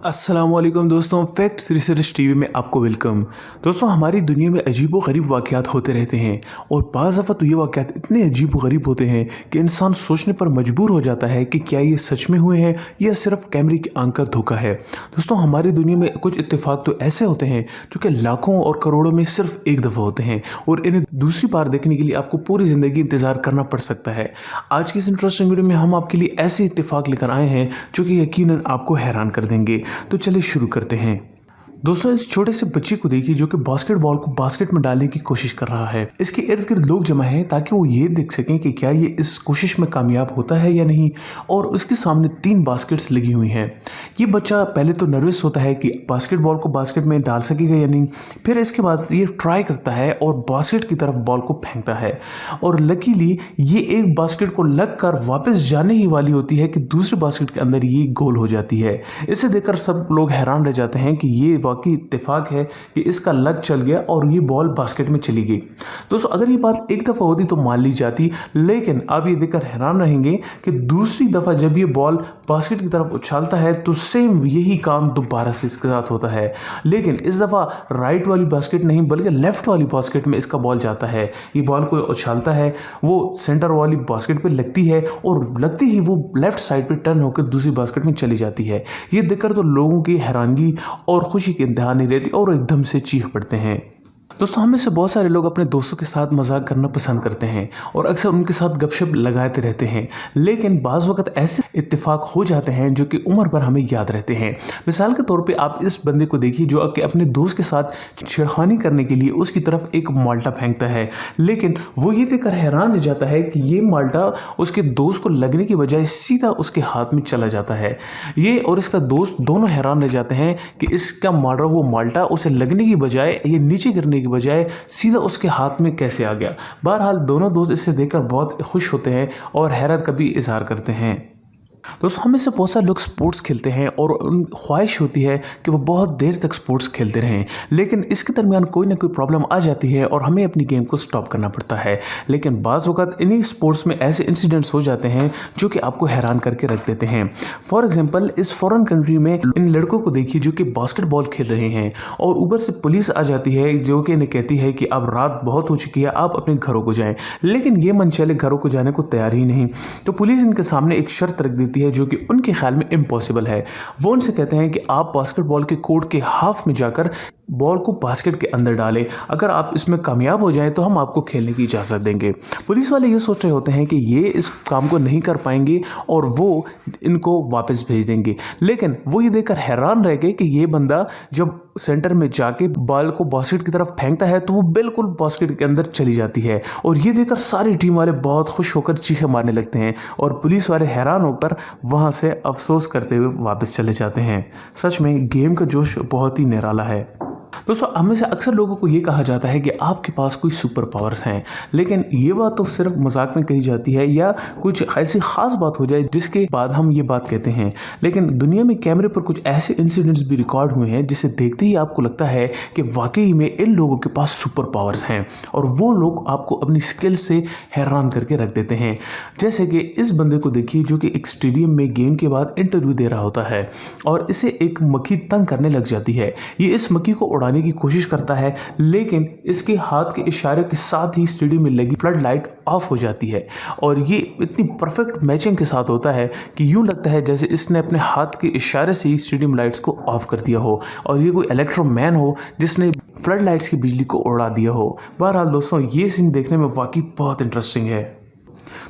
अस्सलामुअलैकुम दोस्तों, facts research TV में आपको वेलकम। दोस्तों, हमारी दुनिया में अजीब व गरीब वाक़यात होते रहते हैं और बाज़ दफ़ा तो ये वाक़यात इतने अजीब व गरीब होते हैं कि इंसान सोचने पर मजबूर हो जाता है कि क्या ये सच में हुए हैं या सिर्फ कैमरे की आंख का धोखा है। दोस्तों, हमारी दुनिया में कुछ इत्तेफाक तो ऐसे होते हैं जो कि लाखों और करोड़ों में सिर्फ एक दफ़ा होते हैं और इन्हें दूसरी बार देखने के लिए आपको पूरी ज़िंदगी इंतज़ार करना पड़ सकता है। आज की इस इंटरेस्टिंग वीडियो में हम आपके लिए ऐसे इत्तेफाक लेकर आए हैं जो कि यकीनन आपको हैरान कर देंगे। तो चलिए शुरू करते हैं। दोस्तों, इस छोटे से बच्चे को देखिए जो कि बास्केटबॉल को बास्केट में डालने की कोशिश कर रहा है। इसके इर्द गिर्द लोग जमा हैं ताकि वो ये देख सकें कि क्या ये इस कोशिश में कामयाब होता है या नहीं, और उसके सामने 3 बास्केट्स लगी हुई हैं। ये बच्चा पहले तो नर्वस होता है कि बास्केटबॉल को बास्केट में डाल सकेगा या नहीं। फिर इसके बाद ये ट्राई करता है और बास्केट की तरफ बॉल को फेंकता है और लकीली ये एक बास्केट को लग कर वापस जाने ही वाली होती है कि दूसरे बास्केट के अंदर ये गोल हो जाती है। इसे देखकर सब लोग हैरान रह जाते हैं कि ये की इत्तेफाक है कि इसका लक चल गया और ये बॉल बास्केट में चली गई। दोस्तों, अगर ये बात एक दफ़ा होती तो मान ली जाती, लेकिन आप ये देखकर हैरान रहेंगे कि दूसरी दफ़ा जब ये बॉल बास्केट की तरफ उछालता है तो सेम यही काम दोबारा से इसके साथ होता है, लेकिन इस दफ़ा राइट वाली बास्केट नहीं बल्कि लेफ्ट वाली बास्केट में इसका बॉल जाता है। ये बॉल को उछालता है, वो सेंटर वाली बास्केट पर लगती है और लगती ही वो लेफ्ट साइड पर टर्न होकर दूसरी बास्केट में चली जाती है। ये देखकर तो लोगों की हैरानगी और खुशी की इंतहा नहीं रहती और एकदम से चीख पड़ते हैं। दोस्तों, हमें से बहुत सारे लोग अपने दोस्तों के साथ मजाक करना पसंद करते हैं और अक्सर उनके साथ गपशप लगाते रहते हैं, लेकिन बाज़ वक़्त ऐसे इत्तेफाक हो जाते हैं जो कि उम्र भर हमें याद रहते हैं। मिसाल के तौर पे आप इस बंदे को देखिए जो कि अपने दोस्त के साथ छेड़खानी करने के लिए उसकी तरफ एक माल्टा फेंकता है, लेकिन वो ये देखकर हैरान रह जाता है कि ये माल्टा उसके दोस्त को लगने की बजाय सीधा उसके हाथ में चला जाता है। ये और इसका दोस्त दोनों हैरान रह जाते हैं कि इसका मारा वो माल्टा उसे लगने की बजाय ये नीचे गिरने की बजाय सीधा उसके हाथ में कैसे आ गया। बहरहाल दोनों दोस्त इसे देखकर बहुत खुश होते हैं और हैरत का भी इजहार करते हैं। दोस्तों, हमें से बहुत सारे लोग स्पोर्ट्स खेलते हैं और उन ख्वाहिश होती है कि वो बहुत देर तक स्पोर्ट्स खेलते रहें, लेकिन इसके दरमियान कोई ना कोई प्रॉब्लम आ जाती है और हमें अपनी गेम को स्टॉप करना पड़ता है। लेकिन बाज़ वक़्त इन्हीं स्पोर्ट्स में ऐसे इंसिडेंट्स हो जाते हैं जो कि आपको हैरान करके रख देते हैं। फॉर एग्जाम्पल, इस फॉरेन कंट्री में इन लड़कों को देखिए जो कि बास्केटबॉल खेल रहे हैं और ऊपर से पुलिस आ जाती है जो कि इन्हें कहती है कि अब रात बहुत हो चुकी है, आप अपने घरों को जाएं। लेकिन ये मनचले घरों को जाने को तैयार ही नहीं, तो पुलिस इनके सामने एक शर्त रख देती है जो कि उनके ख्याल में इम्पॉसिबल है। वो उनसे कहते हैं कि आप बास्केटबॉल के कोर्ट के हाफ में जाकर बॉल को बास्केट के अंदर डालें, अगर आप इसमें कामयाब हो जाए तो हम आपको खेलने की इजाज़त देंगे। पुलिस वाले ये सोच रहे होते हैं कि ये इस काम को नहीं कर पाएंगे और वो इनको वापस भेज देंगे, लेकिन वो ये देखकर हैरान रह गए कि ये बंदा जब सेंटर में जाके बॉल को बास्केट की तरफ फेंकता है तो वो बिल्कुल बास्केट के अंदर चली जाती है, और ये देखकर सारी टीम वाले बहुत खुश होकर चीखें मारने लगते हैं और पुलिस वाले हैरान होकर वहाँ से अफसोस करते हुए वापस चले जाते हैं। सच में गेम का जोश बहुत ही निराला है। दोस्तों, हमें से अक्सर लोगों को ये कहा जाता है कि आपके पास कोई सुपर पावर्स हैं, लेकिन ये बात तो सिर्फ मजाक में कही जाती है या कुछ ऐसी खास बात हो जाए जिसके बाद हम ये बात कहते हैं। लेकिन दुनिया में कैमरे पर कुछ ऐसे इंसिडेंट्स भी रिकॉर्ड हुए हैं जिसे देखते ही आपको लगता है कि वाकई में इन लोगों के पास सुपर पावर्स हैं और वो लोग आपको अपनी स्किल से हैरान करके रख देते हैं। जैसे कि इस बंदे को देखिए जो कि एक स्टेडियम में गेम के बाद इंटरव्यू दे रहा होता है और इसे एक मक्खी तंग करने लग जाती है। ये इस मक्खी को उड़ाने की कोशिश करता है, लेकिन इसके हाथ के इशारे के साथ ही स्टेडियम में लगी फ्लड लाइट ऑफ हो जाती है और ये इतनी परफेक्ट मैचिंग के साथ होता है कि यूं लगता है जैसे इसने अपने हाथ के इशारे से ही स्टेडियम लाइट्स को ऑफ कर दिया हो और ये कोई इलेक्ट्रोमैन हो जिसने फ्लड लाइट्स की बिजली को उड़ा दिया हो। बहरहाल दोस्तों, ये सीन देखने में वाकई बहुत इंटरेस्टिंग है।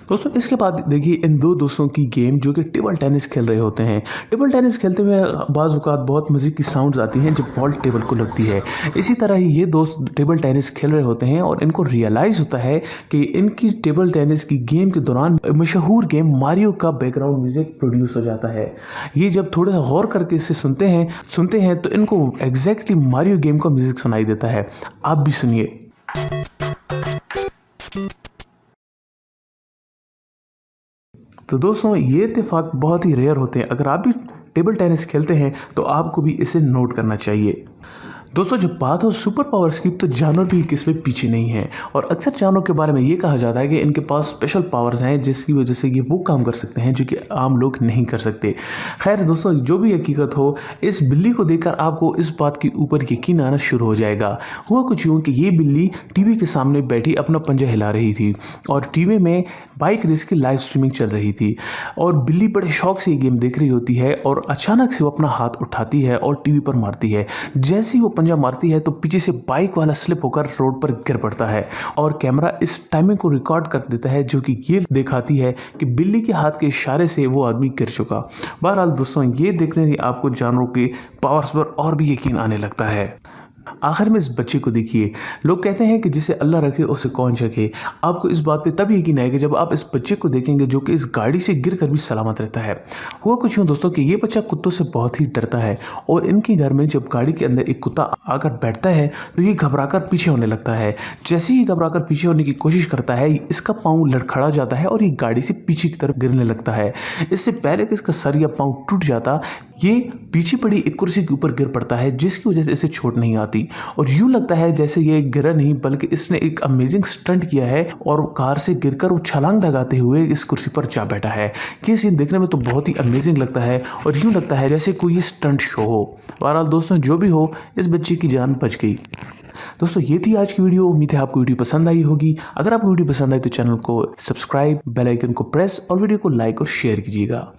दोस्तों, इसके बाद देखिए इन दो दोस्तों की गेम जो कि टेबल टेनिस खेल रहे होते हैं। टेबल टेनिस खेलते हुए बाज़ औक़ात बहुत मज़े की साउंड्स आती हैं जब बॉल टेबल को लगती है। इसी तरह ही ये दोस्त टेबल टेनिस खेल रहे होते हैं और इनको रियलाइज़ होता है कि इनकी टेबल टेनिस की गेम के दौरान मशहूर गेम मारियो का बैकग्राउंड म्यूज़िक प्रोड्यूस हो जाता है। ये जब थोड़ा गौर करके इसे सुनते हैं तो इनको एग्जैक्टली मारियो गेम का म्यूज़िक सुनाई देता है। आप भी सुनिए। तो दोस्तों, ये इत्तेफाक बहुत ही रेयर होते हैं। अगर आप भी टेबल टेनिस खेलते हैं तो आपको भी इसे नोट करना चाहिए। दोस्तों जब बात हो सुपर पावर्स की तो जानवर भी किसमें पीछे नहीं है और अक्सर जानवरों के बारे में ये कहा जाता है कि इनके पास स्पेशल पावर्स हैं जिसकी वजह से ये वो काम कर सकते हैं जो कि आम लोग नहीं कर सकते। खैर दोस्तों जो भी हकीकत हो, इस बिल्ली को देखकर आपको इस बात के ऊपर यकीन आना शुरू हो जाएगा। हुआ कुछ यूँ कि ये बिल्ली टीवी के सामने बैठी अपना पंजा हिला रही थी और टीवी में बाइक रेस की लाइव स्ट्रीमिंग चल रही थी और बिल्ली बड़े शौक से ये गेम देख रही होती है और अचानक से वो अपना हाथ उठाती है और टीवी पर मारती है। जैसे ही वो पंजा मारती है तो पीछे से बाइक वाला स्लिप होकर रोड पर गिर पड़ता है और कैमरा इस टाइमिंग को रिकॉर्ड कर देता है जो कि ये दिखाती है कि बिल्ली के हाथ के इशारे से वो आदमी गिर चुका। बहरहाल दोस्तों ये देखने से आपको जानवरों के पावर्स पर और भी यकीन आने लगता है। आखिर में इस बच्चे को देखिए, लोग कहते हैं कि जिसे अल्लाह रखे उसे कौन चखे। आपको इस बात पे तब यकीन आएगा जब आप इस बच्चे को देखेंगे जो कि इस गाड़ी से गिर कर भी सलामत रहता है। हुआ कुछ यूँ दोस्तों कि ये बच्चा कुत्तों से बहुत ही डरता है और इनके घर में जब गाड़ी के अंदर एक कुत्ता आकर बैठता है तो ये घबराकर पीछे होने लगता है। जैसे ही घबराकर पीछे होने की कोशिश करता है इसका पाँव लड़खड़ा जाता है और ये गाड़ी से पीछे की तरफ गिरने लगता है। इससे पहले कि इसका सर या पाँव टूट जाता, ये पीछे पड़ी एक कुर्सी के ऊपर गिर पड़ता है जिसकी वजह से इसे चोट नहीं आती और यूं लगता है जैसे ये गिरा नहीं बल्कि इसने एक अमेजिंग स्टंट किया है और कार से गिरकर वो छलांग लगाते हुए इस कुर्सी पर जा बैठा है। ये सीन देखने में तो बहुत ही अमेजिंग लगता है और यूं लगता है जैसे कोई स्टंट शो हो। बहरहाल दोस्तों जो भी हो, इस बच्चे की जान बच गई। दोस्तों ये थी आज की वीडियो। उम्मीद है आपको वीडियो पसंद आई होगी। अगर आपको वीडियो पसंद आई तो चैनल को सब्सक्राइब, बेल आइकन को प्रेस और वीडियो को लाइक और शेयर कीजिएगा।